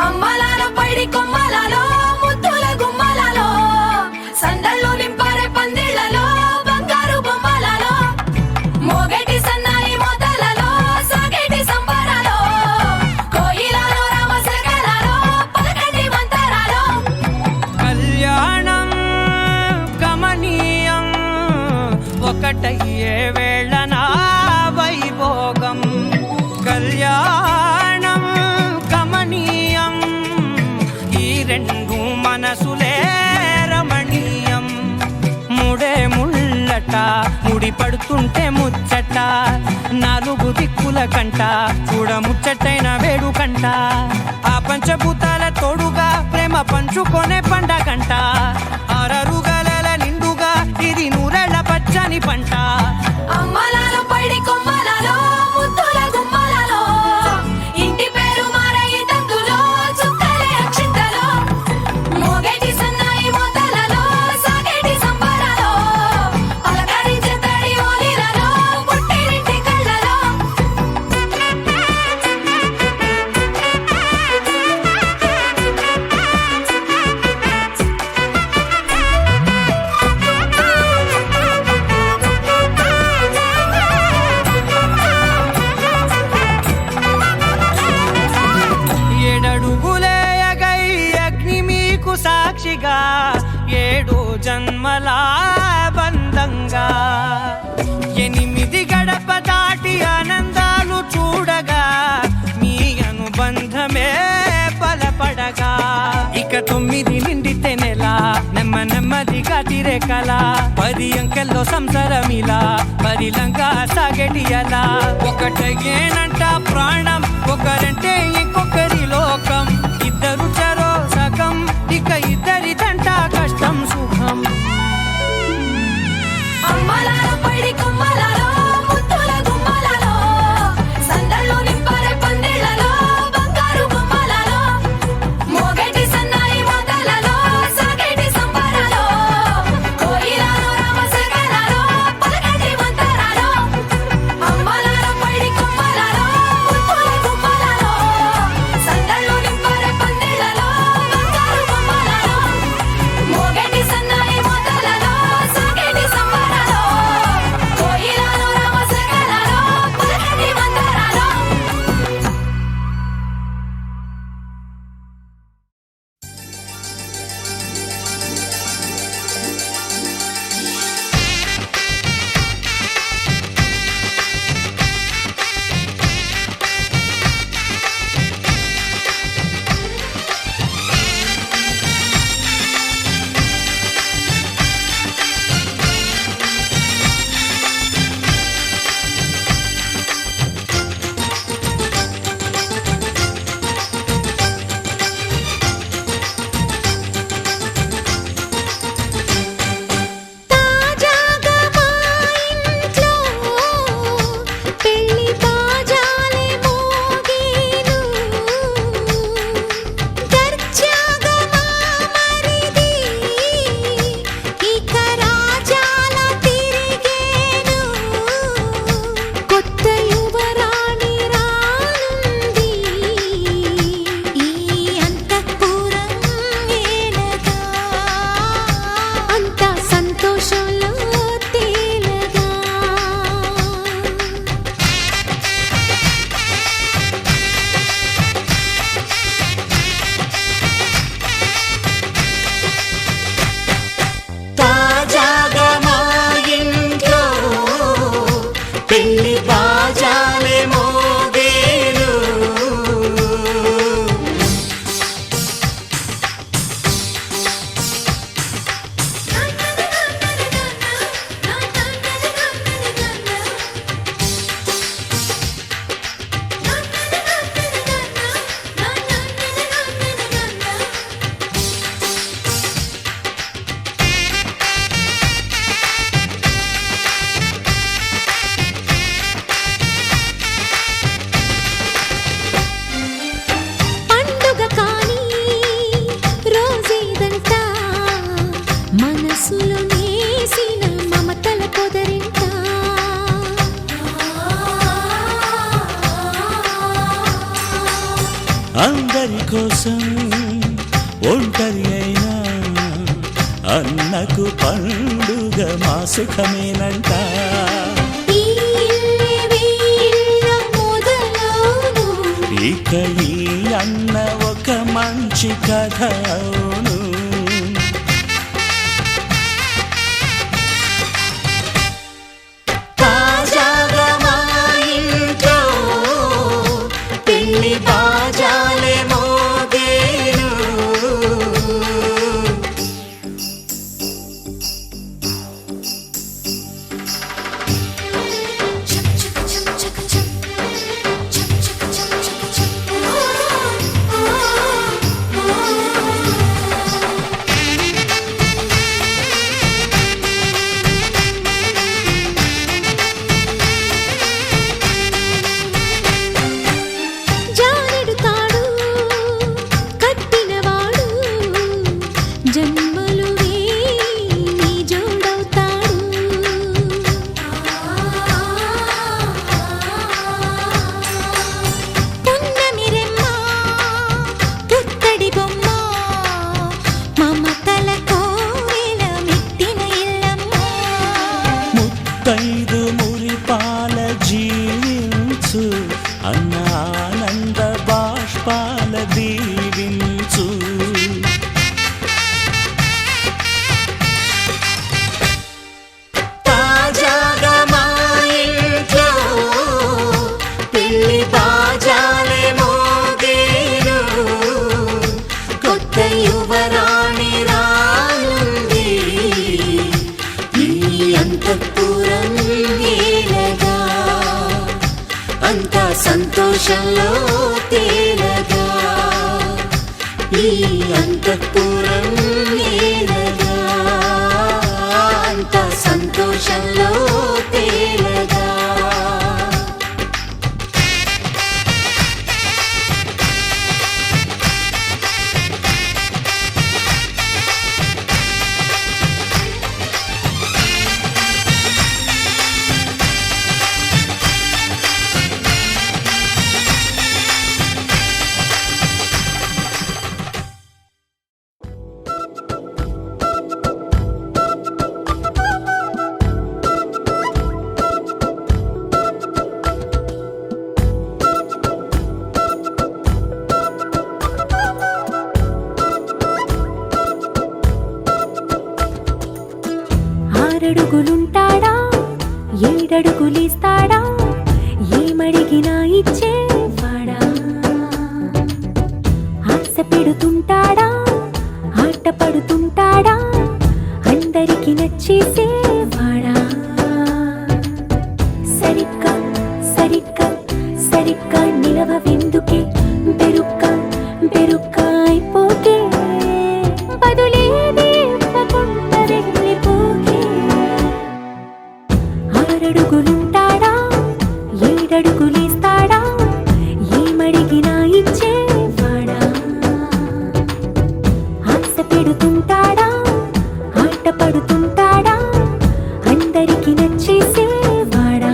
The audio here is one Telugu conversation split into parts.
అమ్మలాలో పైడి కొమ్మలలో ముద్దుల గుమ్మలలో సందళ్ళు నింపారే పందిళ్లలో బంగారు బొమ్మలలో మోగేటి సన్నాయి మోతలలో సాగేటి సంబరాలో కోయిలలో రామశకలలో పలకండి మంతరాలో కళ్యాణం గమనీయం ఒకటయ్యే వేళ నా వైభోగం కళ్యాణం గమనీయం ఈ రెండు మనసులే రమణీయం ముడే ముళ్ళట ముడి పడుతుంటే ముచ్చట నాలుగు దిక్కుల కంట చూడ ముచ్చటైన వేడుకంట ఆ పంచభూతాల తోడుగా ప్రేమ పంచుకొనే పండగంట ఆరరుగల నిండుగా ఇది నూరెళ్ళ పచ్చని పంట అమ్మలాలో పైడి కొమ్మలలో ముద్దుల గుమ్మలలో ఇంటి పేరు మారయి తందులో చుక్కలే అక్షింతలో మోగేటి సన్నాయి మోతలలో సాగేటి సంబరాలో పలకరించే తడి ఓలిలలో పుట్టినింటి కళ్ళలో ఏడడుగులే ఎగై అగ్ని మీకు సాక్షిగా ఏడు జన్మల బంధంగా ఎనిమిది గడప దాటి ఆనందాలు చూడగా మీ అనుబంధమే బలపడగా ఇక 9 నిండితే నెల నెమ్మదిగా తిరేకల 10 అంకెల్లో సంసారమిలా పరిలంగా సాగేటి అలా ఒకటేనంట ప్రాణం ఒకరంటే ఇంకొకరి లోకం ఇద్దరు చరో సగం ఇక ఇద్దరిదంట కష్టం సుఖం అమ్మలాలో పైడి కొమ్మలలో ముద్దుల గుమ్మలలో సందళ్ళు నింపారే పందిళ్లలో బంగారు బొమ్మలలో మోగేటి సన్నాయి మోతలలో సాగేటి సంబరాలో కోయిలలో రామశకలలో పలకండి మంతరాలో అమ్మలాలో పైడి కొమ్మలలో ముద్దుల గుమ్మలలో అందరి కోసం ఒంటరి అయినా అన్నకు పండుగ మా సుఖమేనంట. ఈ ఇల్లే వీళ్ళ మొదలవును. ఇక ఈ అన్న ఒక మంచి కథ అవును. తాజాగా మా ఇంట్లో పెళ్లి బాజాలే మోగేను. చక్ చక్ చక్ చక్ చక్. చక్ చక్ చక్ చక్ చక్. జానెడు తాడు కట్టినవాడు జన్మలు నీ జోడవుతాడు. పున్నమిరెమ్మ పుత్తడి బొమ్మ మమతల కోవెల మెట్టిన ఇల్లమ్మ. ముత్తైదు మురిపాల జీవించు అన్న ఆనంద బాష్పాల దీవించు. తాజాగా మా ఇంట్లో పెళ్లి బాజాలే మోగేను. కొత్త యువరాణి రానుంది ఈ అంతఃపురం ఏలగా. అంతా సంతోషంలో తేలగా ఈ అంతఃపురం ఏలగా. అంతా సంతోషంలో తేలగా. ఆరడుగులుంటాడా ఏడడుగులిస్తాడా ఏమడిగినా ఇచ్చేవాడా. ఆశ పెడుతుంటాడా ఆట పడుతుంటాడా అందరికి నచ్చేసేవాడా. సరిగ్గా సరిగ్గా సరిగ్గా నిలవవెందుకే బెరుక్క బెరుక్క అయిపోకే. బదులేది ఇవ్వకుండా వెళ్ళిపోకే. ఆరడుగులుంటాడా ఏడడుగులిస్తాడా ఏమడిగినా ఇచ్చేవాడా. ఆశ పెడుతుంటాడా ఆట పడుతుంటాడా అందరికి నచ్చేసేవాడా.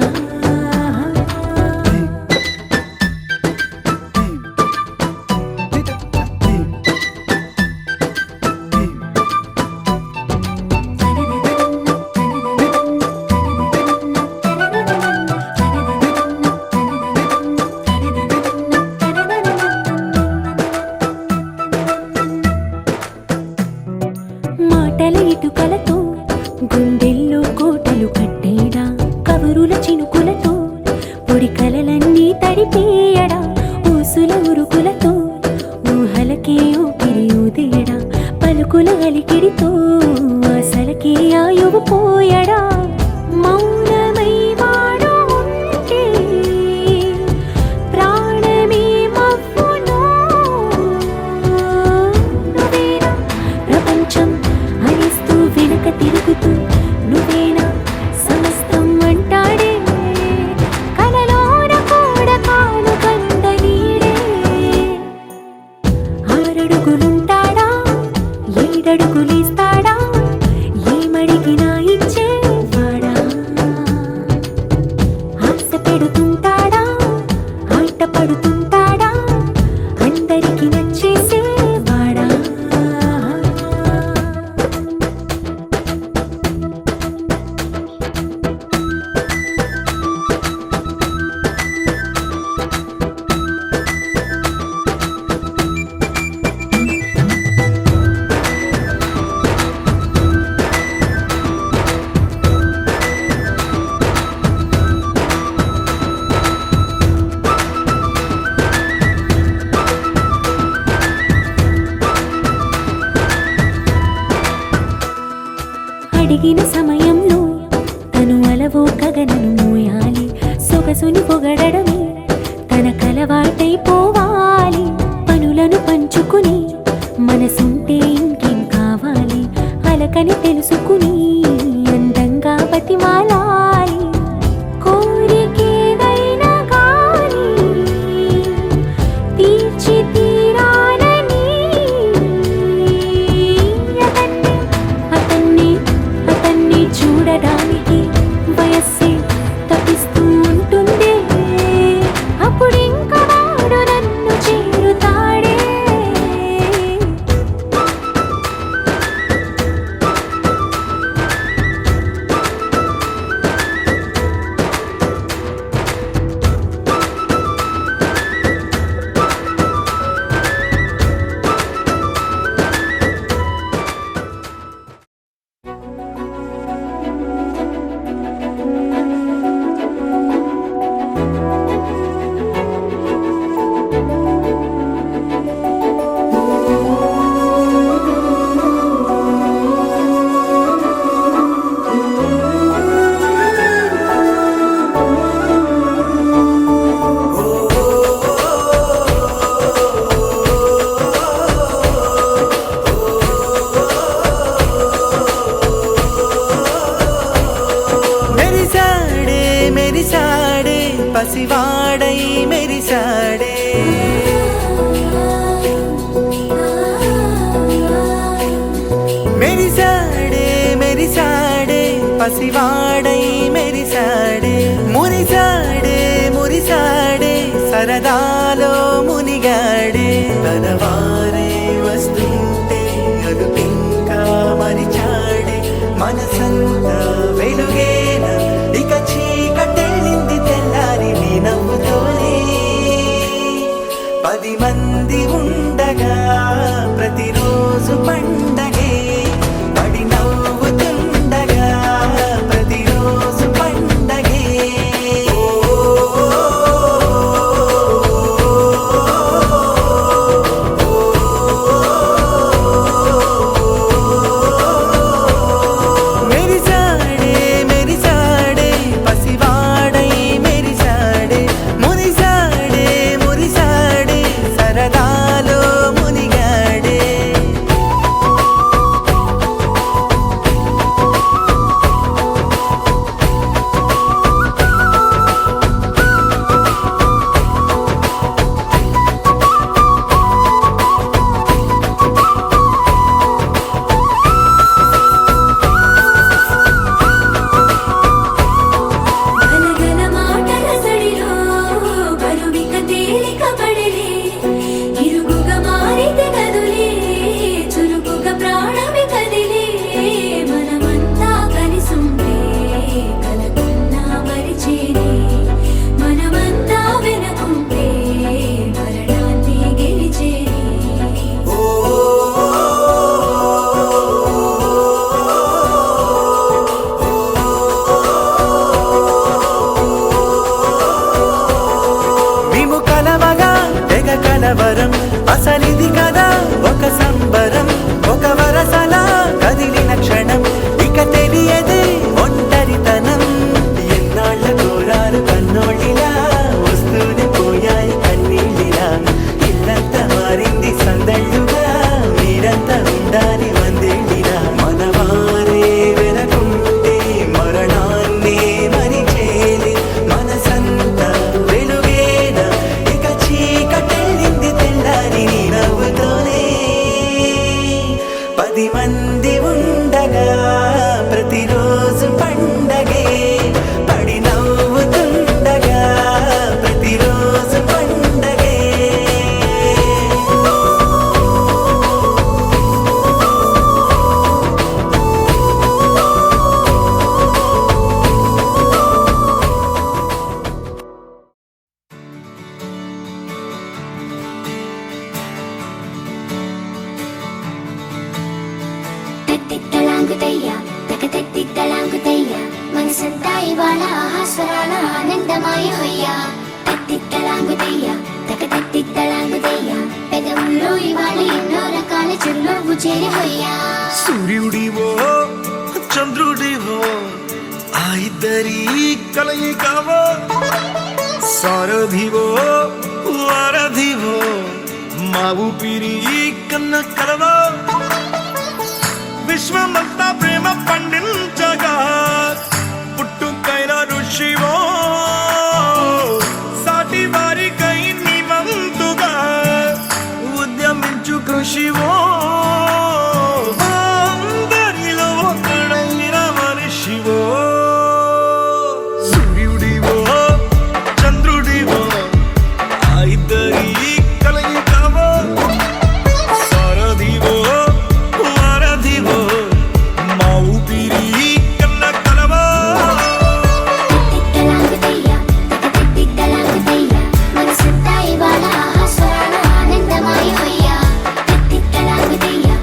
మాటల ఇటుకలతో గుండెల్లో కోటలు కట్టేడా. కబురుల చినుకులతో పొడి కలలన్నీ తడిపేయడా. ఊసుల ఉరుకులతో ఊహలకే ఊపిరి ఊదేయడా. పలుకుల అలికిడితో ఆశలకే ఆయువు పోయడా. మౌనమై వాడు ఉంటే ప్రాణమే మవ్వును. నువ్వేనా ప్రపంచం అనిస్తూ వెనక తిరుగుతూ నువ్వేనా సమస్తం అంటాడే. కలలోన కూడా కాను కంద నీడే. ఆరడుగులుంటాడా ఏడడుగులిస్తాడా ఏమడిగినా ఇచ్చేవాడా. ఆశ పెడుతుంటాడా ఆట పడుతుంటాడా అందరికి అడిగిన సమయంలో తను అలవో గగనను మోయాలి. సొగసుని పొగడమే తనకలవాటైపోవాలి. పనులను పంచుకుని మనసుంటే ఇంకేం కావాలి. అలకని తెలుసుకుని అందంగా బతిమాలాలి. కోరికేదైనా గాని తీర్చి తీరాలని అతన్ని చూడడానికి వయస్సే తప్పిస్తూ ఉంటుంది. అప్పుడు ఇంకా వాడు నన్ను చేరుతాడే. మెరిసాడే మెరిసాడే పసివాడై మెరిసాడే మెరిసాడే మెరిసాడే పసివాడై మెరిసాడే మురిసాడే మురిసాడే సరదాలో మునిగాడే తనవారే వస్తుంటే అదుపింకా మరిచాడే మనసంతా వెలుగేన ఇక చీకటెళ్ళింది తెల్లారి నీ నవ్వుతోనే 10 మంది ఉండగా ప్రతిరోజు పండగే పడి నవ్వుతుండగా ప్రతిరోజు పండగే మెరిసాడే మెరిసాడే పసివాడై మెరిసాడే మురిసాడే మురిసాడే సరదాలో మునిగాడే గలగల మాటల సడిలో బరువిక తేలిక పడలే. ఇరుగుగా మారితే కదులే చురుకుగా ప్రాణమి కదిలే. మనమంతా కలిసుంటే కలకున్నా మరిచేనే. మనమంతా వెనకుంటే మరణాన్ని గెలిచేనే. మేము కలవగా తెగ కలవరం అసలిది కదా ఒక సంబరం. ఒక వరసలా కదిలిన క్షణం ఇక తెలియదే ఒంటరితనం. ఎన్నాళ్ళ కోరారు కన్నోళ్ళిలా వస్తూనే పోయాయి కన్నీళ్ళిలా. ఇల్లంతా మారింది సందళ్ళుగా మీరంతా ఉండాలి వందేళ్ళిలా. మనవారే వెనకుంటే మరణాన్నే మరిచేలే. మనసంతా వెలుగేన ఇక చీకటెళ్ళింది తెల్లారి నీ నవ్వుతోనే. 10 మంది ఉండగా ప్రతిరోజు పండగే పడి నవ్వుతుండగా ప్రతిరోజు పండగే తత్తిత్తలాంగుతయ్య తకతత్తిత్తలాంగుతయ్య మనసంతా ఇవాళ ఆహాస్వరాల ఆనందమాయ హొయ్య. తత్తిత్తలాంగుతయ్య తకతత్తిత్తలాంగుతయ్య పెదవుల్లో ఇవాళ ఎన్నో రకాల చిరునవ్వు చేరి హొయ్య. సూర్యుడివో చంద్రుడివో కలయికవో సారథివో వారధివో మా ఊపిరి కన్న కలవో విశ్వమంతా ప్రేమ పండించగా పుట్టుకైన ఋషివో సాటి వారికై నివంతుగా ఉద్యమించు కృషివో అందరిలో ఒకడైన మనిషివో సూర్యుడివో చంద్రుడివో ఆ ఇద్దరి కలయికవో సారథివో వారధివో మా ఊపిరి కన్న కలవో తిక్కలాగుతయ్యా తిక్కలాగుతయ్యా మనసంతా ఇవాళ ఆస్వాదన ఆనందమయమయ్యా తిక్కలాగుతయ్యా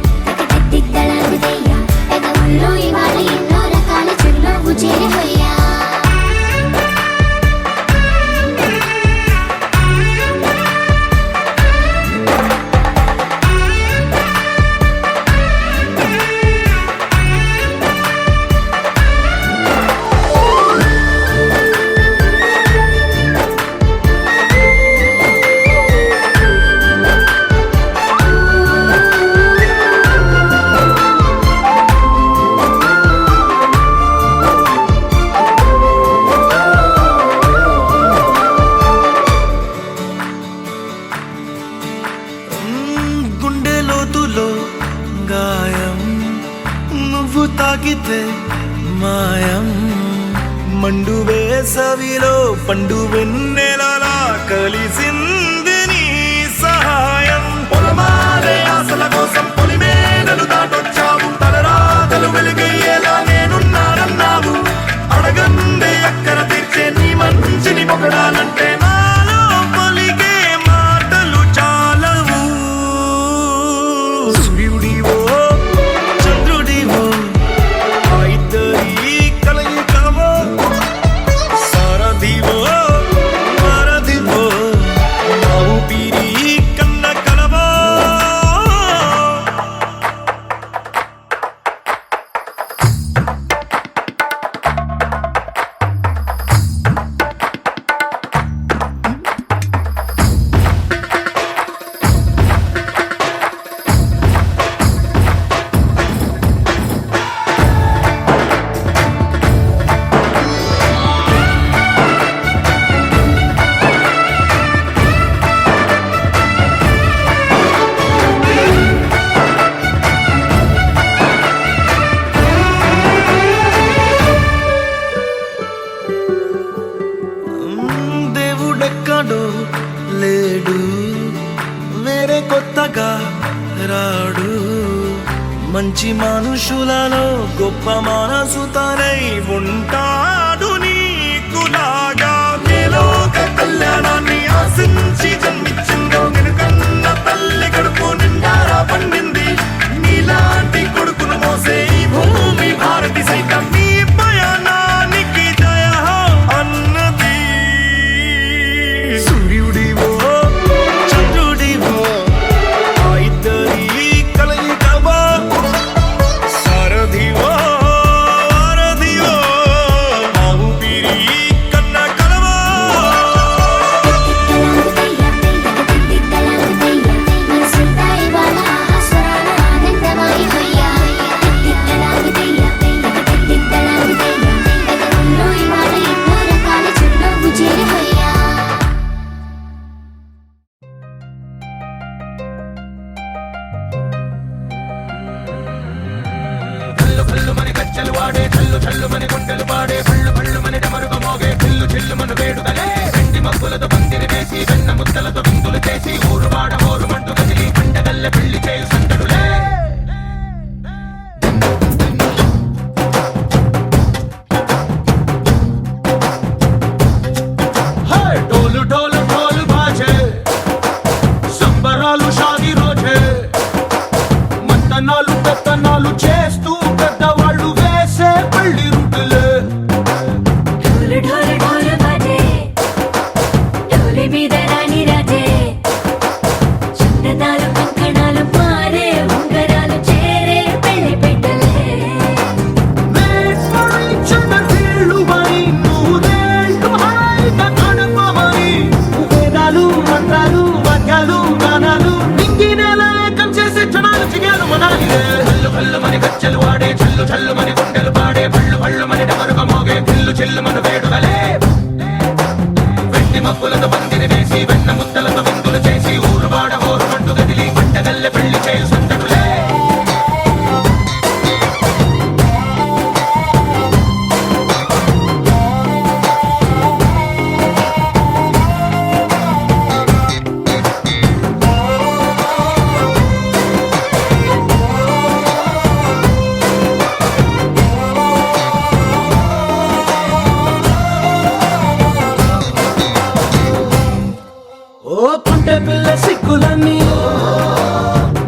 తిక్కలాగుతయ్యా పెదవుల్లో ఇవాళ ఎన్నో రకాల చిరునవ్వు చేరవయ్యా గుండె లోతులో గాయం నువ్వు తాకితే మాయం మండు వేసవిలో పండు వెన్నెలలా కలిసింది నీ సహాయం పొలమారే ఆశల కోసం పొలిమేనలు దాటొచ్చావు తలరాతలు వెలుగయ్యేలా నేనున్నానన్నావు అడగందే అక్కర తీర్చే నీ మంచిని పొగడాలంటే నాలో పలికే మాటలు చాలవు సూర్యుడివో చంద్రుడివో ఆ ఇద్దరి కలయికవో సారథివో వారధివో మా ఊపిరి కన్న కలవో దేవుడెక్కడో లేడు వేరే కొత్తగా రాడు మంచి మనుషులలో గొప్ప మనసు తనై ఉంటాడు నీకులాగా లోక కళ్యాణాన్ని ఆశించి జన్మించిందో నిన్నుకన్న తల్లి కడుపు నిండారా పండింది నీలాంటి కొడుకును మోసే ఈ భూమి భారతి సైతం నీ పయనానికి జయ అన్నది సూర్యుడివో చంద్రుడివో ఆ ఇద్దరి కలయికవో సారథివో వారధివో మా ఊపిరి కన్న కలవో తిక్కలాగుతయ్యా మనసంతా ఇవాళ ఆస్వాదన ఆనందమయమయ్యా తిక్కలాగుతయ్యా పెదవుల్లో ఇవాళ ఎన్నో రకాల చిరునవ్వు చేరవయ్యా ढोल ढोल ढोल बाजे సంబరాలు షాదీ రోజే మంతనాలు పెత్తనాలు చేస్తూ పెద్దవాళ్ళు వేసే పెళ్లి రుటులే ढोल ढोल ढोल बाजे ढोली మీద రాణి రాజే చందనాలు కంకణాలు మారే పంటగల్లె పెళ్లి చేయు సందడులే ఓ కుంటె పిల్ల సిక్కులన్నీ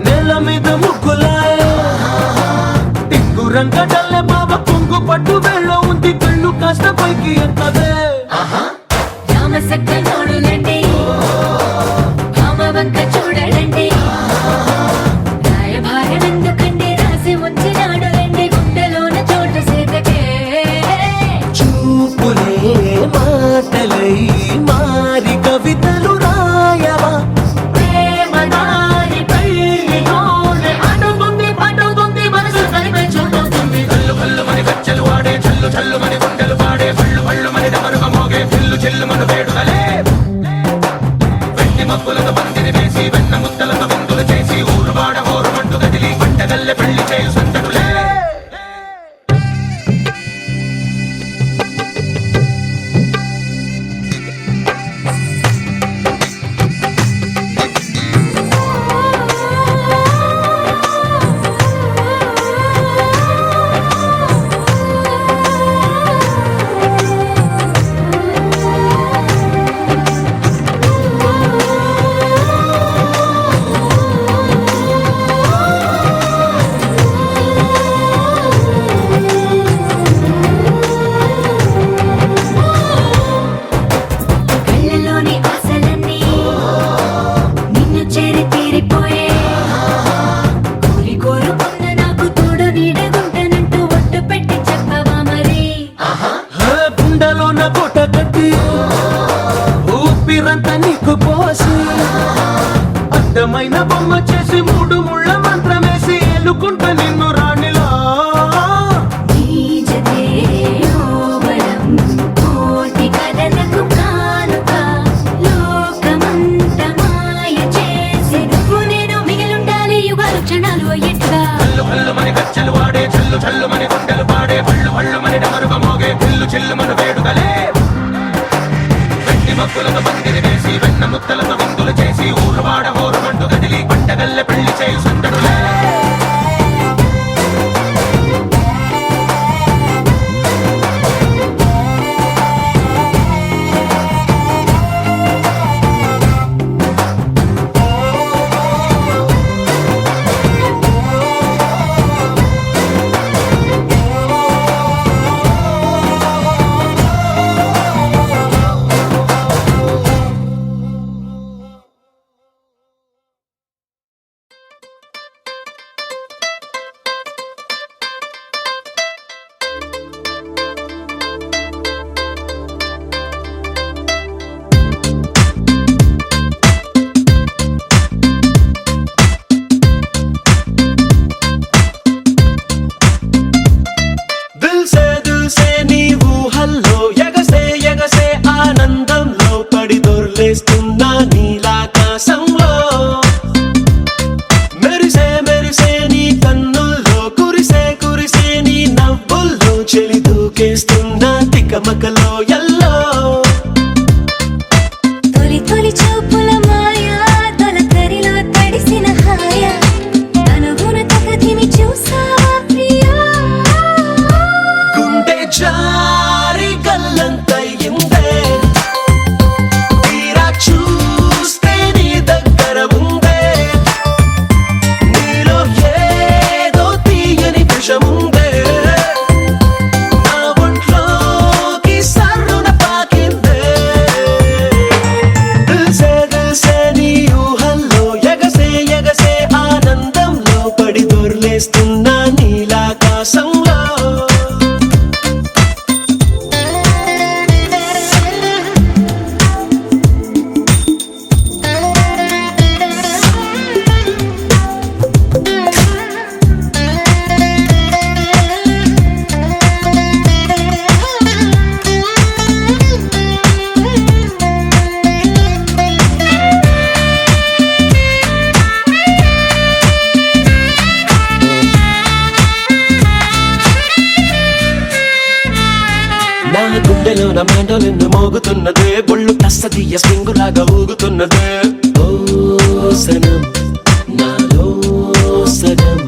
నేల మీద ముగ్గులాయ టింగురంగ డల్లె బాబ కొంగు పట్టు వెళ్ళ ఉంది కళ్ళు కాస్త పైకి ఎత్తదే రామసక్క నోడులండి భామవంక చూడడండి రాయభారం ఎందుకండి రాసి ఉంచినాడు రండి గుండెలోన చోటు సేతకే చూపులే మాటలై మారి కవితలు రాయవా ప్రేమదారి పెళ్లిలోనే అడుగుంది పడుగుంది మనసు కలిపే చూడుతుంది కల్లు కల్లు మని గజ్జలు వాడే చల్లు చల్లు మని గుండెలు పాడే పళ్ళు పళ్ళు మని డమరుగ మోగే చెల్లు చెల్లు మను వేడుదలే వెండి మబ్బులతో పందిరి వేసి వెన్న ముద్దలతో విందులు చేసి ఊరు వాడ హోరు మంటు కదిలి పంటగల్లె పెళ్లి చేయు సందడులే కళ్ళలోని ఆశలన్నీ నిన్ను చేరి తీరిపోయే కోరి కోరుకున్న నాకు తోడు నీడగుంటానంటూ ఒట్టు పెట్టి చెప్పవా మరి గుండెలోన కోట కట్టి ఊపిరంతా నీకు పోసి అడ్డమైన బొమ్మ చేసి మూడు ముళ్ళ మంత్రమేసి ఎలుకుంటా నిన్ను రాణిలా నీజతే ఓవరం కోటి కలలకు కానుక లోకమంత మాయ చేసి నువ్వు నేను మిగిలుండాలి యుగాలు క్షణాలు అయ్యేట్టుగా కల్లు కల్లు మని గజ్జలు వాడే చల్లు చల్లు మని గుండెలు పాడే పళ్ళు పళ్ళు మని డమరుగ మోగే చెల్లు చెల్లు మను వేడుదలే వెండి మబ్బులతో పందిరి వేసి వెన్న ముద్దలతో విందులు చేసి ఊరు వాడ హోరు మంటు కదిలి పంటగల్లె పెళ్లి చేయు సందడులే గుండెలోన మ్యాండోలిన్ మోగుతున్నదే బొళ్ళు కస్తదీయ స్ప్రింగులాగా ఊగుతున్నదే ఓ సనం నాలో సగం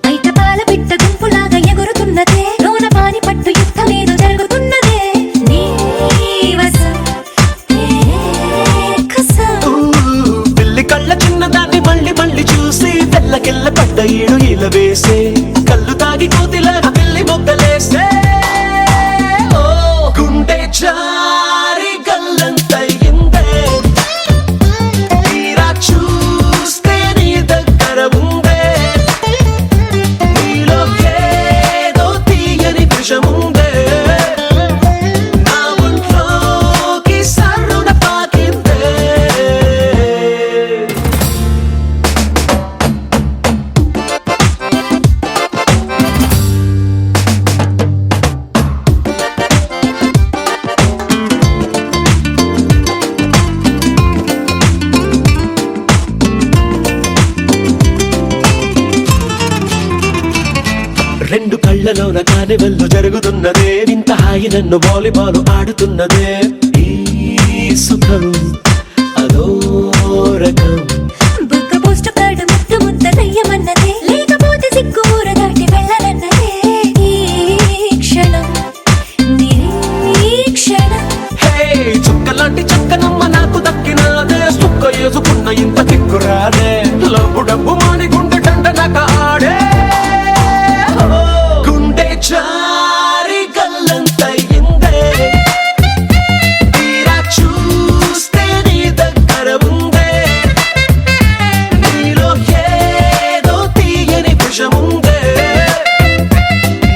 బయట పాల పిట్ట గుంపులాగా ఎగురుతున్నదే లోన పాని పట్టు యుద్ధమేదో జరుగుతున్నదే నీ వసం కసం పిల్లి కళ్ళ చిన్నదాన్ని మళ్ళీ మళ్ళీ చూసి తెల్లకెళ్ళ పడ్డ ఈడు ఇలా వేసే కళ్ళు తాగి కోతిలాగా పిల్లి మొగ్గలేసే ఓ గుండె జారి గల్లంతయిందే తీరా చూస్తే నీ దగ్గర ఉందే నీలో ఏదో తీయని విషముందే నా ఒంట్లోకి సర్రున పాకిందే రెండు కళ్ళలోన కానివల్లు జరుగుతున్నదే వింత హాయి నన్ను వాలీబాల్ ఆడుతున్నదే ఈ సుఖం అదో రకం బుగ్గ పోస్ట్ కార్డు ముద్దు ముద్ద దయ్యమన్నదే లేకపోతే సిగ్గు ఊర దాటి వెళ్ళనన్నదే ఈ క్షణం నిరీక్షణం హే చుక్కలాంటి చక్కనమ్మ నాకు దక్కినాదే సుక్క వేసుకున్న ఇంత కిక్కురాదే లబ్బు డబ్బు మాని గుండె డండ నక ఆడే ఓ, గుండె జారి గల్లంతయిందే తీరా చూస్తే నీ దగ్గర ఉందే నీలో ఏదో తీయని విషముందే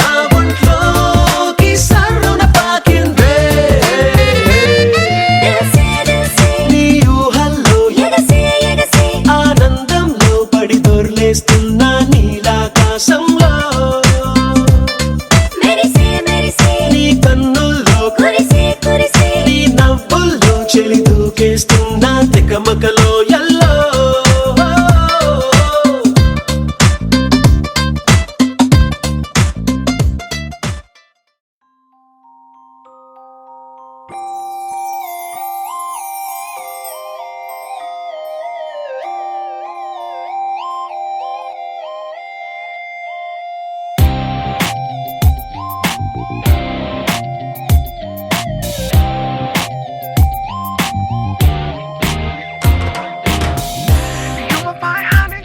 నా ఒంట్లోకి సర్రున పాకిందే ఎగసే నీ ఊహల్లో ఎగసే ఎగసే ఆనందంలో పడి దొర్లేస్తున్నా నీలాకాశంలో మెరిసే మెరిసే నీ కన్నుల్లో కురిసే కురిసే నీ నవ్వుల్లో చెలి దూకేస్తున్నా తికమకలో yellow You were my honey,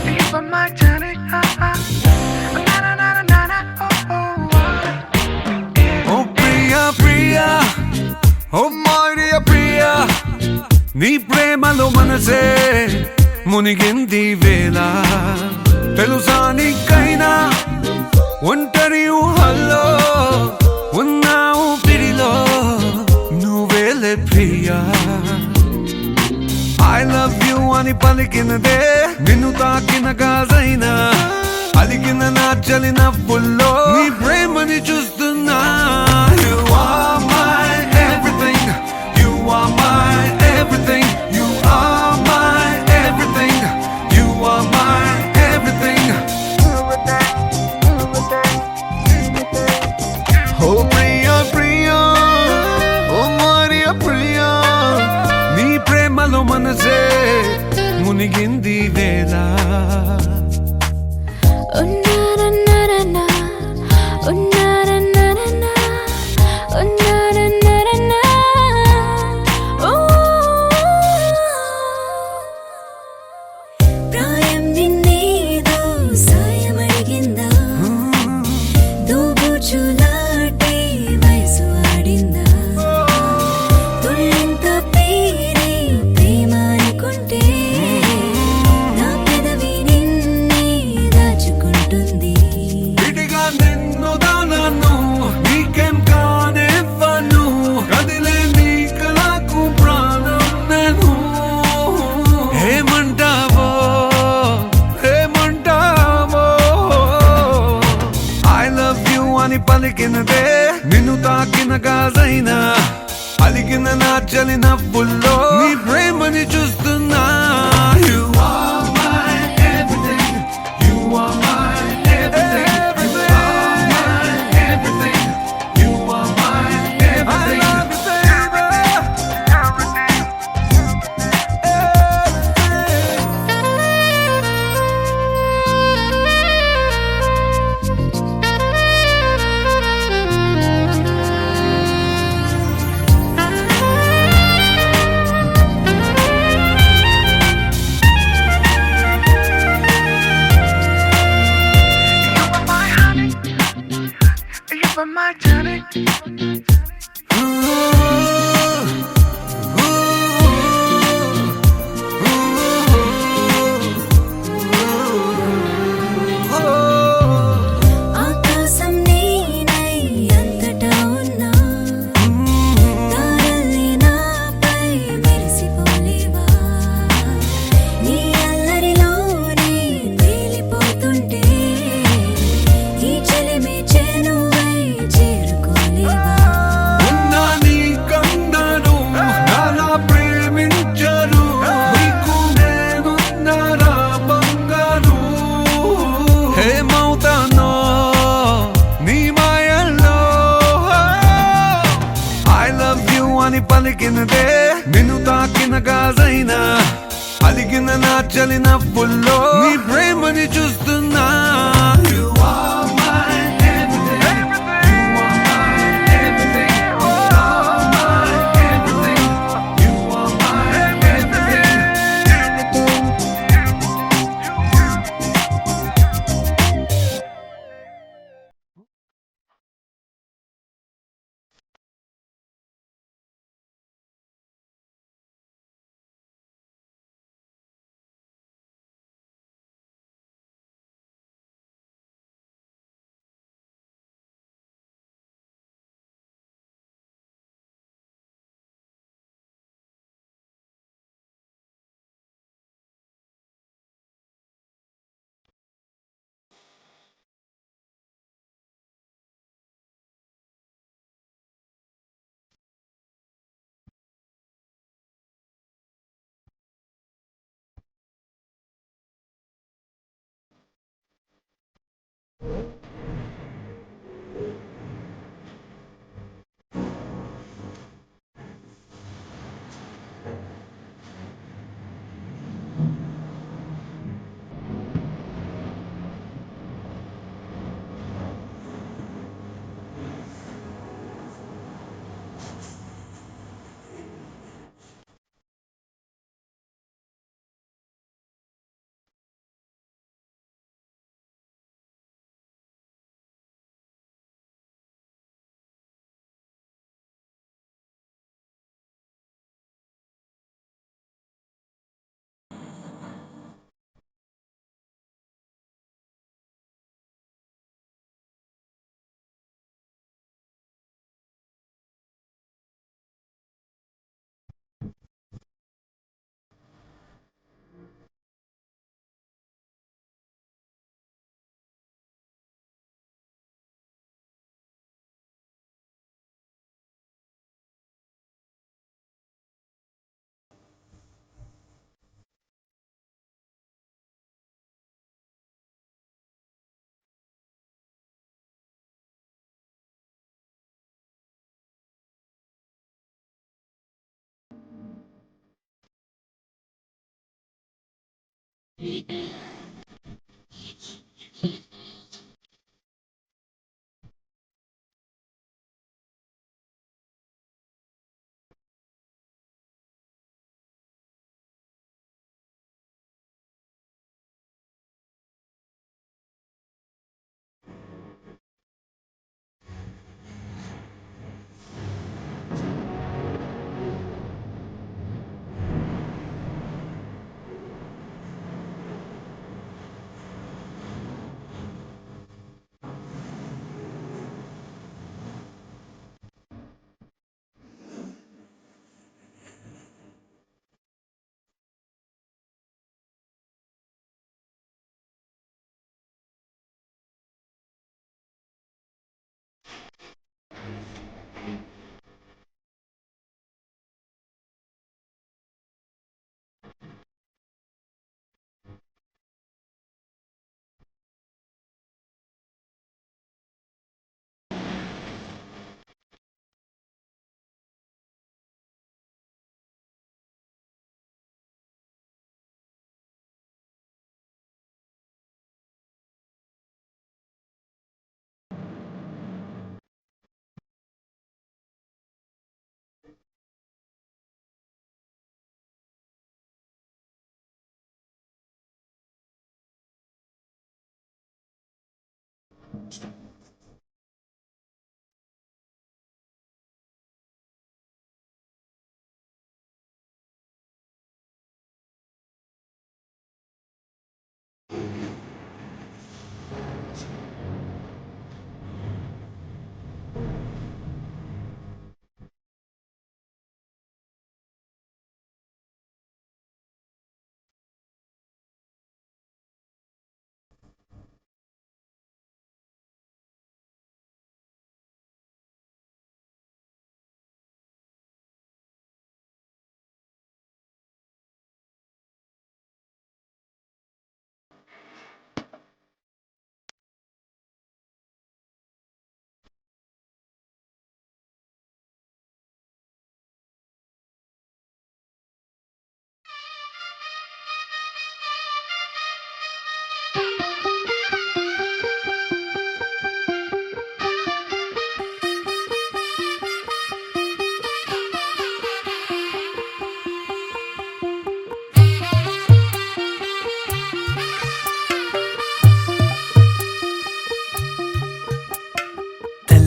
you were my tonic. Na na na na na na. Oh oh. Oh Priya Priya, oh my dear Priya, నీ ప్రేమలో మనసే మునిగింది వేళ తెలుసా నీకైనా ఒంటరి ఊహల్లో ఉన్నావు పిడిలో నువ్వేలే ప్రియా I love you అని పలికినదే నిన్ను తాకిన గాజైనా అలిగిన నా చలి నవ్వుల్లో నీ ప్రేమని చూస్తున్నా You are my everything, you are my everything, you are my everything, you are my everything. Oh Priya Priya, oh Maria Priya, నీ ప్రేమలో మనసే మునిగింది వేళ ఉన్నరన్నరన్న ఉన్నరన్నరన్న ఉన్నరన్నరన్న ఓ ప్రాయం నిన్నేదో సాయమడిగిందా దూబుచులాటే వయసు ఆడిందా తుళ్ళింత పేరే ప్రేమ అనుకుంటే నా పెదవి నిన్నే దాచుకుంటుంది విడిగా నిన్ను దానను నీకేం కానివ్వను కదిలే నీ కళకు ప్రాణం నేను ఏమంటావో ఏమంటావో I love you అని పలికినదే నిన్ను తాకిన గాజైనా అలిగిన నా చలి నవ్వుల్లో నీ ప్రేమని చూస్తున్నా You are my everything, you are my everything, you are my everything, you are చలి నవ్వుల్లో నీ ప్రేమని చూస్తున్నా You are my everything. You are my everything. You are my everything. You are my everything.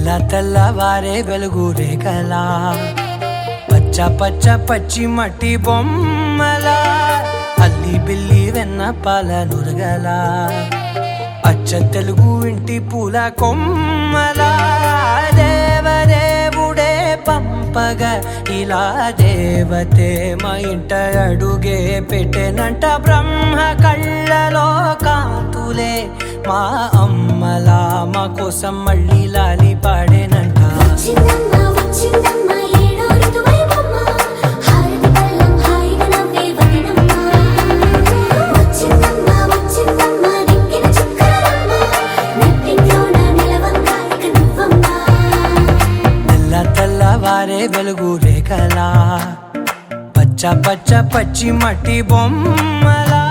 తెల్లవారే వెలుగు రేఖలా పచ్చ పచ్చ పచ్చి మట్టి బొమ్మలా అల్లి బిల్లి వెన్న పాల నురగలా అచ్చ తెలుగు ఇంటి పూల కొమ్మలా దేవదేవుడే పంపగా ఇలా దేవతే మా ఇంట అడుగే పెట్టెనంట బ్రహ్మ కళ్ళలో కాంతులే మా అమ్మలా మా కోసం మళ్ళీ లాలి పాడేనంట వచ్చిందమ్మ వచ్చిందమ్మ ఏడో ఋతువైవమ్మ హారతి పళ్ళం హాయిగా నవ్వే వదనమ్మ వచ్చిందమ్మ వచ్చిందమ్మ దిక్కిన చుక్కలమ్మ నెట్టింట్లోన నిలవంగా ఇక నువ్వమ్మ తెల్లవారే వెలుగు రేఖలా పచ్చ పచ్చ పచ్చి మట్టి బొమ్మలా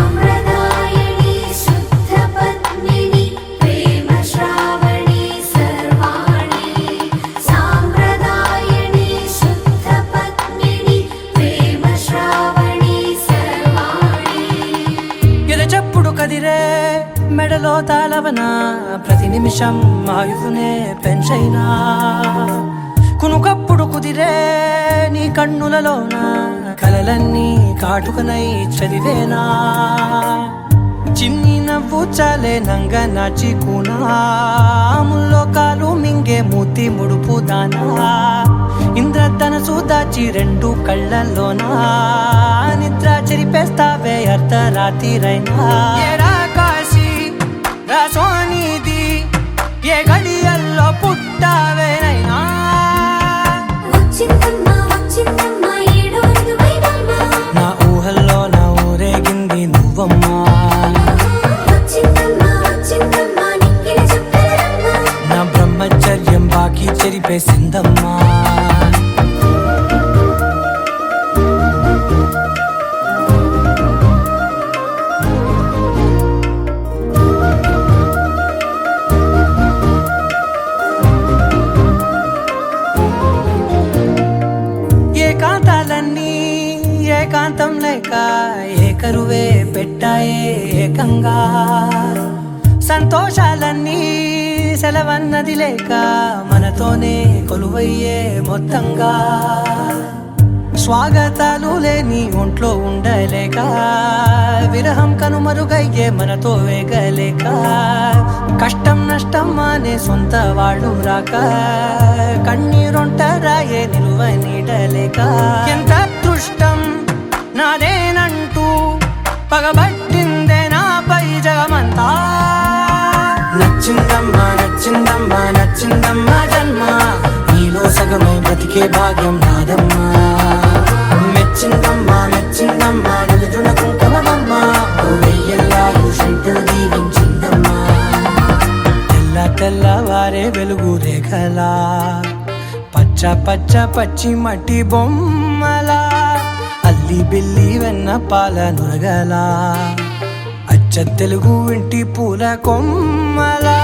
సాంప్రదాయని శుద్ధ పద్మిని ప్రేమ శ్రావణి సర్వాణి సాంప్రదాయని శుద్ధ పద్మిని ప్రేమ శ్రావణి సర్వాణి ఎరచప్పుడు కదిరే మెడలో తాళవన ప్రతి నిమిషం ఆయువునే పెంచైనా కునుకప్పుడు కుదిరే నీ కన్నులలోన కలలన్నీ కాటుకనై చదివేనా చిన్ని నవ్వు చాలే నంగ నాచి కూనాముల్లో కాలు మింగే మూతి ముడుపు దానా ఇంద్రధనసు దాచి రెండు కళ్ళల్లోనా నిద్ర చెరిపేస్తావే అర్ధరాత్రిరైనా ఏరా కాశీ రాసోనిది ఏ గడియల్లో పుట్టావేనైనా వచ్చిందమ్మ వచ్చిందమ్మ ఏడో ఋతువైవమ్మ నా ఊహల్లో నా ఊరేగింది నువ్వమ్మా వచ్చిందమ్మ వచ్చిందమ్మ నిక్కిన చుక్కలమ్మ నా బ్రహ్మచర్యం బాకీ చెరిపేసిందమ్మా ఏకాంతాలన్నీ ఏకాంతం లేక ఏకరువే పెట్టాయే ఏకంగా సంతోషాలన్నీ సెలవన్నది లేక మనతోనే కొలువయ్యే మొత్తంగా స్వాగతాలు లేని ఒంట్లో ఉండలేక విరహం కనుమరుగయ్యే మనతో వేగలేక కష్టం నష్టం అనే సొంత వాళ్ళు రాక కన్నీరొంటరాయే నిలువ నీడలేక ఎంత అదృష్టం నాదేనంటూ పగబట్టిందే నాపై జగమంతా నచ్చిందమ్మా నచ్చిందమ్మా నచ్చిందమ్మా జన్మ నీలో సగమై బ్రతికే భాగ్యం నాదమ్మా మెచ్చిందమ్మా మెచ్చిందమ్మా నిలుచున కుంకుమమ్మా వెయ్యల్లాలు శంకులు దీవించిందమ్మా తెల్లవారే వెలుగు రేఖలా పచ్చ పచ్చ పచ్చి మట్టి బొమ్మలా అల్లి బిల్లి వెన్న పాల నురగలా అచ్చ తెలుగు ఇంటి పూల కొమ్మలా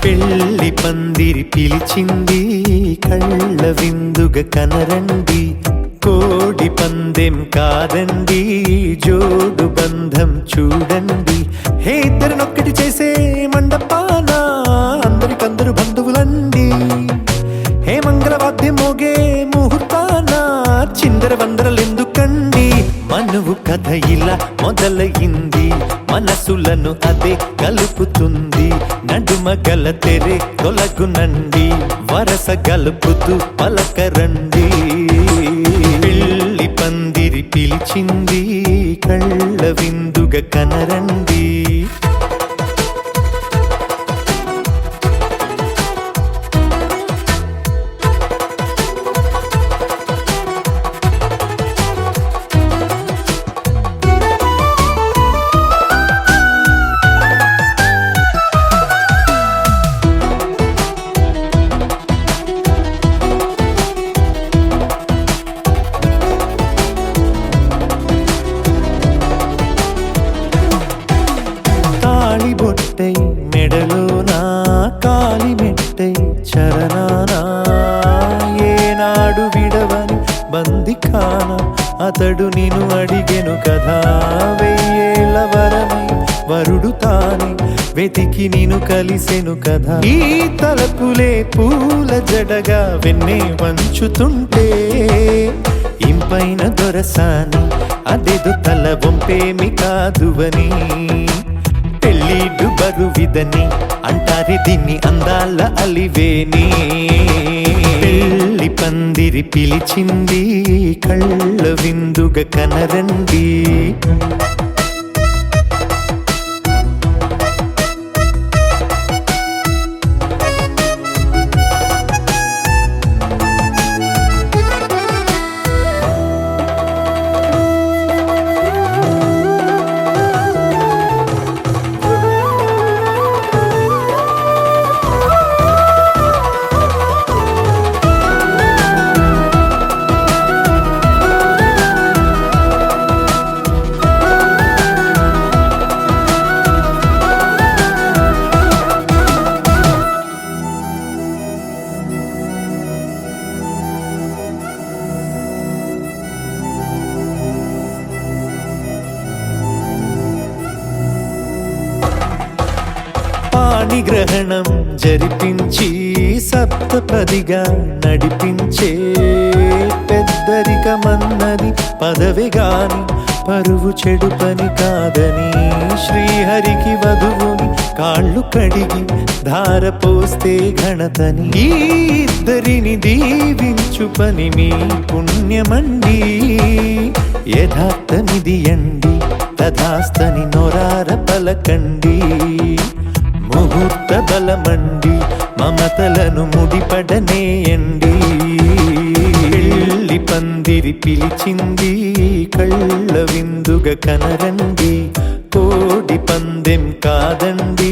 పెళ్లి పందిరి పిలిచింది కళ్ళ విందుగా కనరండి కోడి పందెం కాదండి జోడు బంధం చూడండి హే ఇద్దరినొక్కటి చేసే మండపాన అందరికందరు బంధువులండి హే మంగళవాద్యం మోగే ముహూర్తాన చిందర వందరలెందుకండి మనువు కథ ఇలా మొదలయింది మనసులను అదే కలుపుతుంది నడుమ గల తెరే తొలగునండి వరస గలుపుతూ పలకరండి పెళ్లి పందిరి పిలిచింది కళ్ళ విందుగా కనరండి వెతికి నేను కలిసెను కదా ఈ తలపులే పూల జడగా వెన్నే వంచుతుంటే ఇంపైన దొరసాని అదేదో తల వంపేమి కాదువని పెళ్ళిడు బరువిదని అంటారే దీన్ని అందాల అలివేని పెళ్లి పందిరి పిలిచింది కళ్ళ విందుగా కనరండి పాణిగ్రహణం జరిపించి సప్తపదిగా నడిపించే పెద్దరికమన్నది పదవి గాని పరువు చెడు పని కాదని శ్రీహరికి వధువుని కాళ్ళు కడిగి ధార పోస్తే ఘనతని ఈ ఇద్దరిని దీవించు పని మీ పుణ్యమండి యథార్థనిది అండి తథాస్తని నొరార పలకండి ముహూర్త బలమండి మమతలను ముడిపడనేయండి పెళ్లి పందిరి పిలిచింది కళ్ళ విందుగా కనరండి కోడి పందెం కాదండి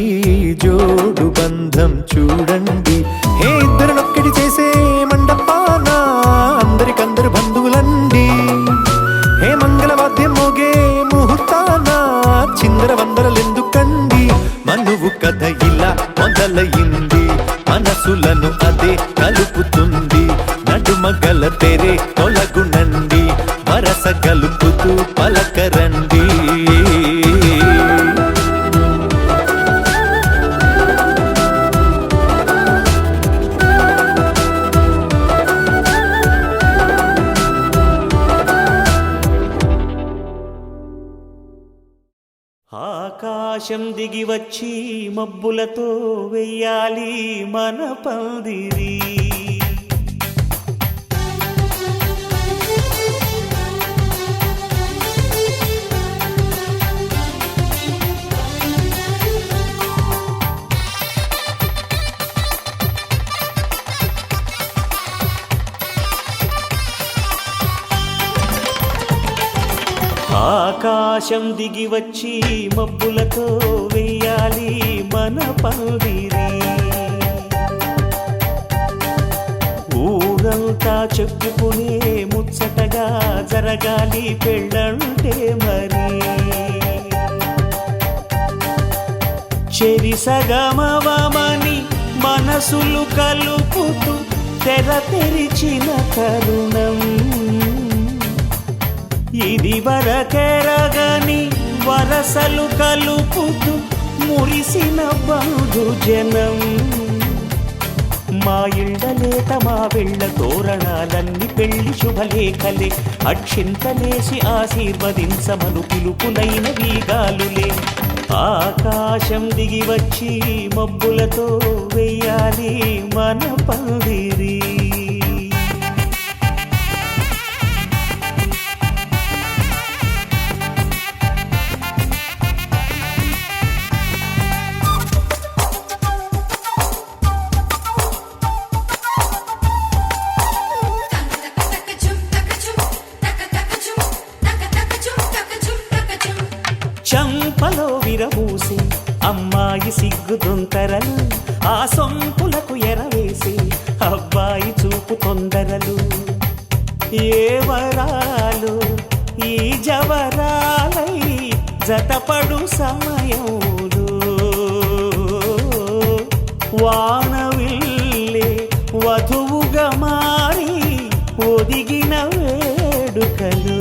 జోడు బంధం చూడండి హే ఇద్దరినొక్కడి చేసే మండపాన అందరికందరు బంధువులండి హే మంగళవాద్యం మోగే ముహూర్తాన చిందర వందరలెందుకండి మనువు కథ ఇలా మొదలయింది మనసులను అదే కలుపుతుంది నడుమగల తెరే తొలగునండి వరస కలుపుతూ పలకరండి ఆకాశం దిగి వచ్చి మబ్బులతో వెయ్యాలి మన పందిరి ఆకాశం దిగి వచ్చి మబ్బులతో వెయ్యాలి మన పందిరి ఊరంతా చెప్పుకునే ముచ్చటగా జరగాలి పెళ్ళంటే మరి చెరి సగమవమని మనసులు కలుపుతూ తెర తెరిచిన తరుణం ఇది వరకెరగని వరసలు కలుపుతూ మురిసిన బంధుజనం మా ఇళ్ళలేత మా వెళ్ళ తోరణాలన్నీ పెళ్లి శుభలేఖలే అక్షింతలేసి ఆశీర్వదించమను పిలుపులైన వీగాలులే ఆకాశం దిగి వచ్చి మబ్బులతో వెయ్యాలి మన పందిరి చంపలో విరబూసి అమ్మాయి సిగ్గుదొంతరలు ఆ సొంపులకు ఎరవేసి అబ్బాయి చూపు తొందరలు ఏ వరాలు ఈ జవరాలై జతపడు సమయంలో వానవిల్లే వధువుగా మారి ఒదిగిన వేడుకలు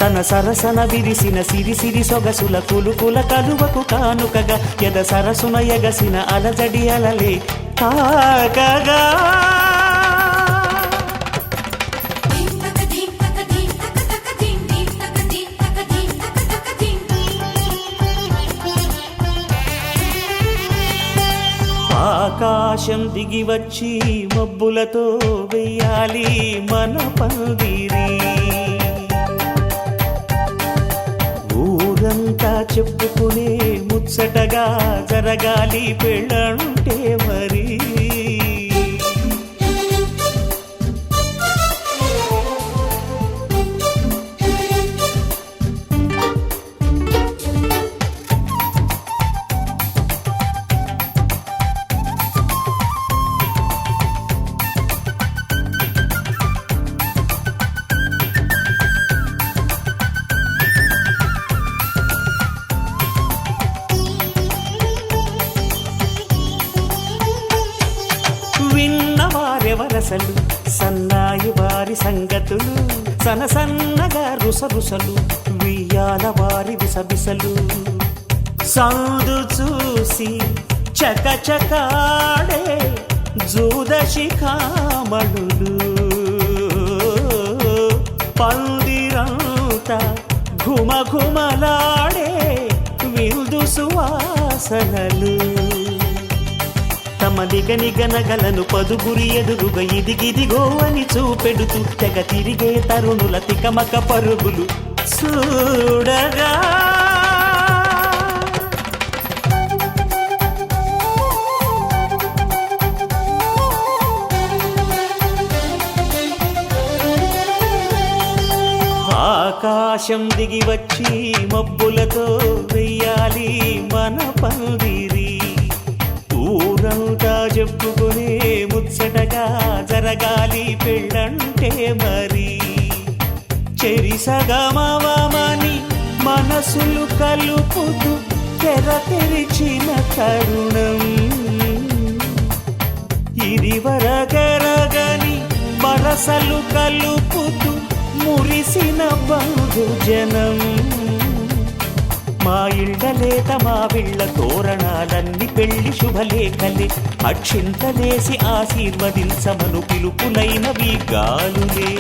తన సరసన విరిసిన సిరి సిరి సొగసుల కులుకుల కలువకు కానుకగా ఎద సరసున ఎగసిన అలజడి అలలే తాకగా ఆకాశం దిగి వచ్చి మబ్బులతో వెయ్యాలి మన పందిరి ఊరంతా చెప్పుకునే ముచ్చటగా జరగాలి పెళ్ళంటే మరి విన్నవారెవరసలు సన్నాయి వారి సంగతులు సనసన్నగా రుసరుసలు వియ్యాల వారి విసబిసలు సౌదు చూసి చకచకాడే జూదశిఖామణులు పందిరంతా ఘుమఘుమలాడే విందు సువాసనలు తమ నిగనిగనగలను పదుగురి ఎదురుగా ఇదిగిదిగో అని చూపెడుతూ తెగ తిరిగే తరుణుల తికమక పరుగులు చూడగా ఆకాశం దిగి వచ్చి మబ్బులతో వెయ్యాలి మన పందిరి ఊరంతా చెప్పుకునే ముచ్చటగా జరగాలి పెళ్ళంటే మరి చెరిసగమని మనసులు కలుపుతూ తెర తెరిచిన తరుణం ఇది వరగరగని వరసలు కలుపుతూ మురిసిన బంధుజనం మా ఇళ్ళలేత మా విళ్ళ తోరణాలన్నీ పెళ్లి శుభలేఖలే అక్షింతలేసి ఆశీర్వదించమను పిలుపులైనవి గాలులే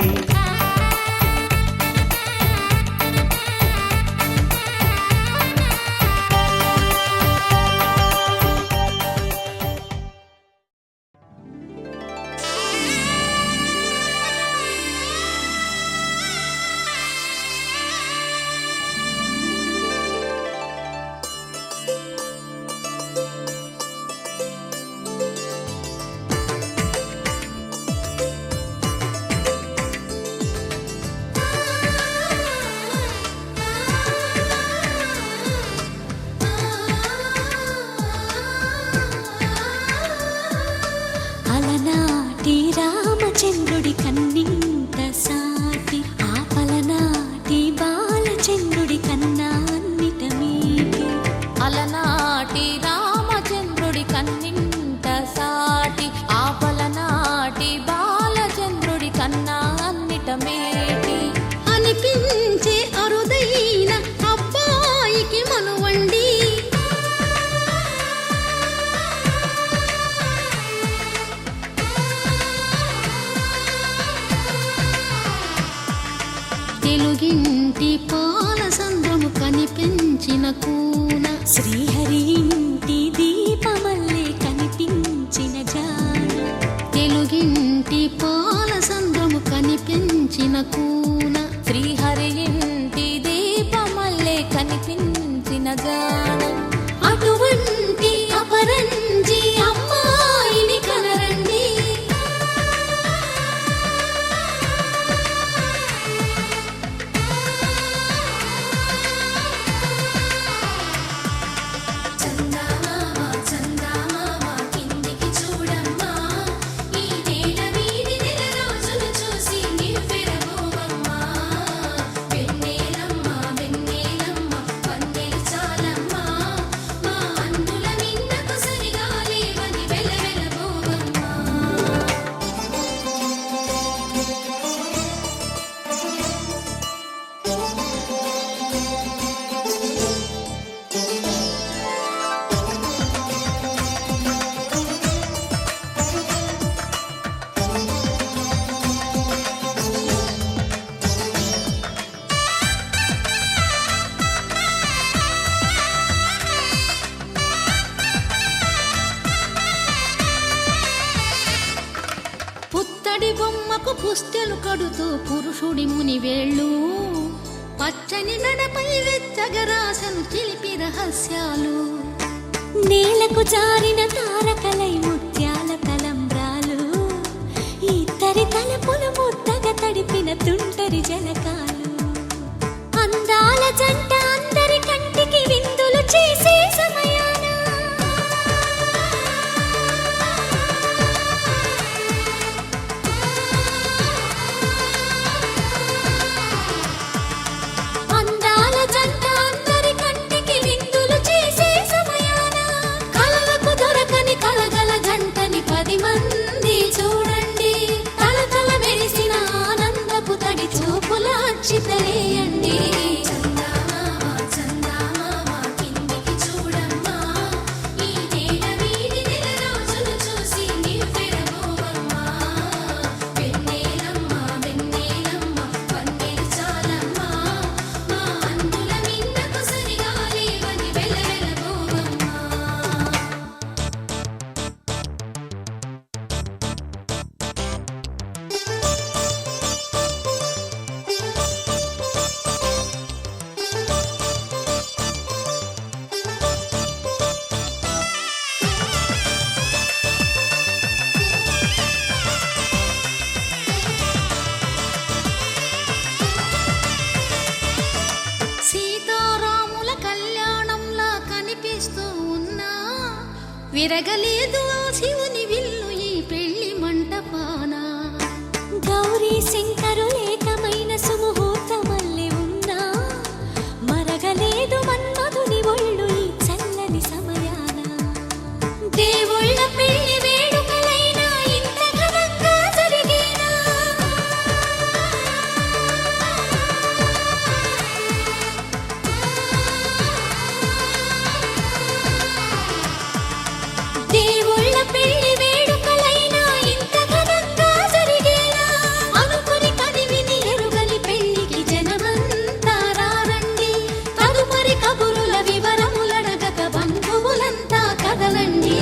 అలనాటి రామచంద్రుడి కన్నింత సాటి ఆపలనాటి బాలచంద్రుడి కన్నా అన్నిట మీటి అలనాటి రామచంద్రుడి కన్నింత సాటి ఆపలనాటి బాలచంద్రుడి కన్నా అన్నిట మేటి అనిపించే అరుదైన అబ్బాయికి మనువండి తెలుగింటి పాలసంద్రము కనిపించిన కూన శ్రీహరి ఇంటి దీపమల్లే కనిపించిన జాన తెలుగింటి పాలసంద్రము కనిపించిన కూన శ్రీహరి ఇంటి దీపమల్లే కనిపించిన జాన అటువంటి అపరంజి అమ్మాయిని కనరండి చందమామ చందమామ కిందికి చూడమ్మా ఈ నేల వీడి నెల రోజులు చూసి నివ్వెరబోవమ్మా పుత్తడి బొమ్మకు పుస్తెలు కడుతూ పురుషుడి ముని వేళ్ళు పచ్చని నడపై వెచ్చగరాసను చిలిపి రహస్యాలు నేలకు జారిన తారకలై ముత్యాల తలంబ్రాలు ఇద్దరి తలపులు ముద్దగా తడిపిన తుంటరి జలకాలు అందాల జంట అందరి కంటికి విందులు చేసే సమయాన అందాల జంట అందరి కంటికి విందులు చేసే సమయాన కలలకు దొరకని కలగల జంటని 10 మంది చూడండి తలతల మెరిసిన ఆనందపు తడి చూపుల అచ్చితలేయండి సీతారాముల కళ్యాణంలా కనిపిస్తూ ఉన్నా విరగలేదు ఆ శివుని విల్లు ఈ పెళ్లి మంటపాన గౌరీ శంకరులేకమైన సుముహూర్తమల్లె ఉన్నా మరగలేదు మన్మధుని ఒళ్ళు ఈ చల్లని సమయాన దేవుళ్ళ పెళ్లి వేడుకలైనా ఇంత ఘనంగా జరిగేనా దేవుళ్ళ పెళ్లి వేడుకలైనా ఇంత ఘనంగా జరిగేనా అనుకుని కదివిని ఎరుగని పెళ్లికి జనమంతా రారండి తదుపరి కబురుల వివరములడగక బంధువులంతా కదలండి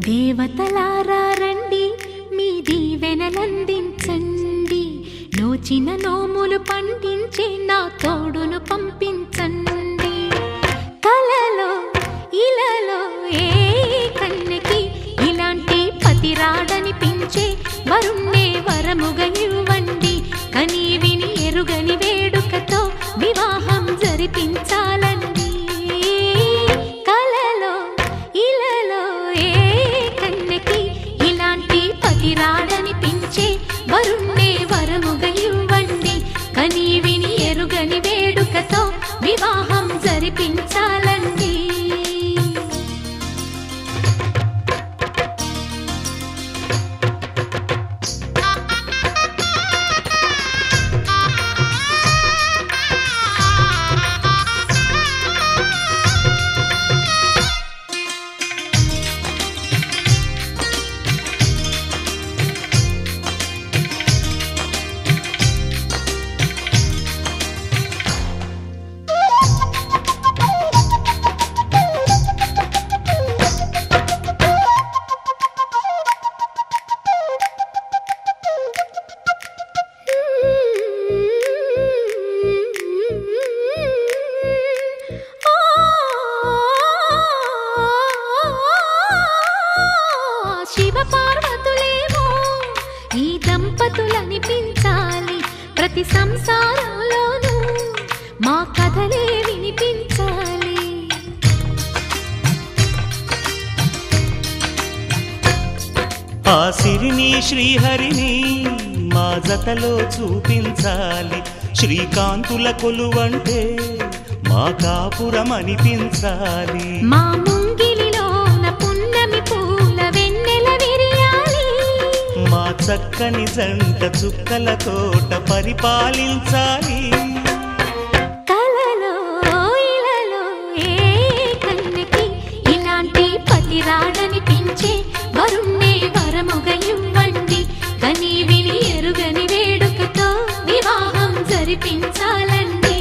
దేవతలారా రండి మీ దీవెనలందించండి నోచిన నోములు పండించే నా తోడును పంపించండి కలలో ఇలలో ఏ కన్నెకి ఇలాంటి పతి రాడనిపించే వరుణ్ణే వరముగా ఇవ్వండి కని విని ఎరుగని వేడుకతో వివాహం జరిపించాలండి కలలో ఇలలో ఏ కన్నెకి ఇలాంటి పతి రాడనిపించే వరుణ్ణే వరముగా ఇవ్వండి కని విని ఎరుగని వేడుకతో వివాహం జరిపించాలండి దంపతులనిపించాలి ప్రతి సంసారంలోనూ మా కథలే వినిపించాలి. ఆ సిరిని శ్రీహరిని మా జతలో చూపించాలి శ్రీకాంతుల కొలువంటే మా కాపురం అనిపించాలి మా ముంగిలిలోన పున్నమి పూల వెన్నెల విరియాలి మా చక్కని జంట చుక్కల తోట పరిపాలించాలి కలలో ఇలలో ఏ కన్నెకి ఇలాంటి పతి రాడనిపించే వరుణ్ణే వరముగా ఇవ్వండి కని విని ఎరుగని వేడుకతో వివాహం జరిపించాలండి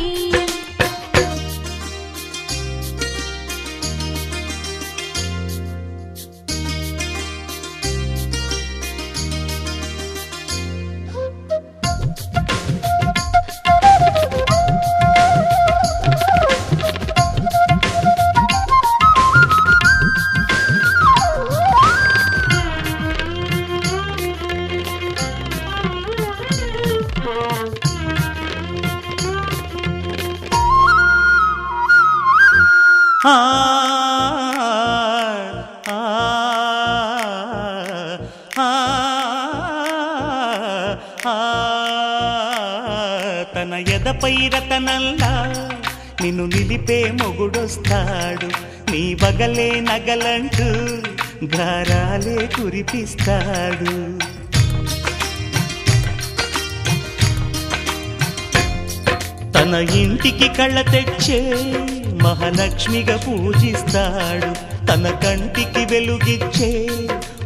ఆ ఆ ఆ ఆ తన ఎదపై రతనల్లా నిన్ను నిలిపే మొగుడొస్తాడు నీ బగలే నగలంటూ గారాలే కురిపిస్తాడు తన ఇంటికి కళ్ళ తెచ్చే మహాలక్ష్మిగా పూజిస్తాడు తన కంటికి వెలుగిచ్చే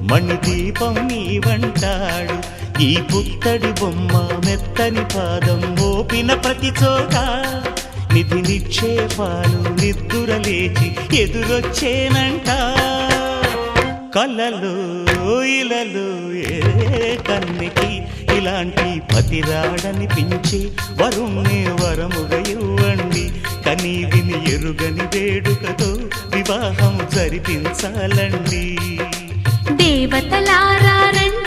మణిదీపం నీవంటాడు ఈ పుత్తడి బొమ్మ మెత్తని పాదం మోపిన ప్రతి చోట నిధి నిక్షేపాలు నిద్దురలేచి ఎదురొచ్చేనంట కలలో ఇలలో ఏ కన్నికి ఇలాంటి పతిరాడనిపించి వరుణ్ణి వరముగా ఇవ్వండి కని విని ఎరుగని వేడుకతో వివాహం జరిపించాలండి దేవతలారా రండి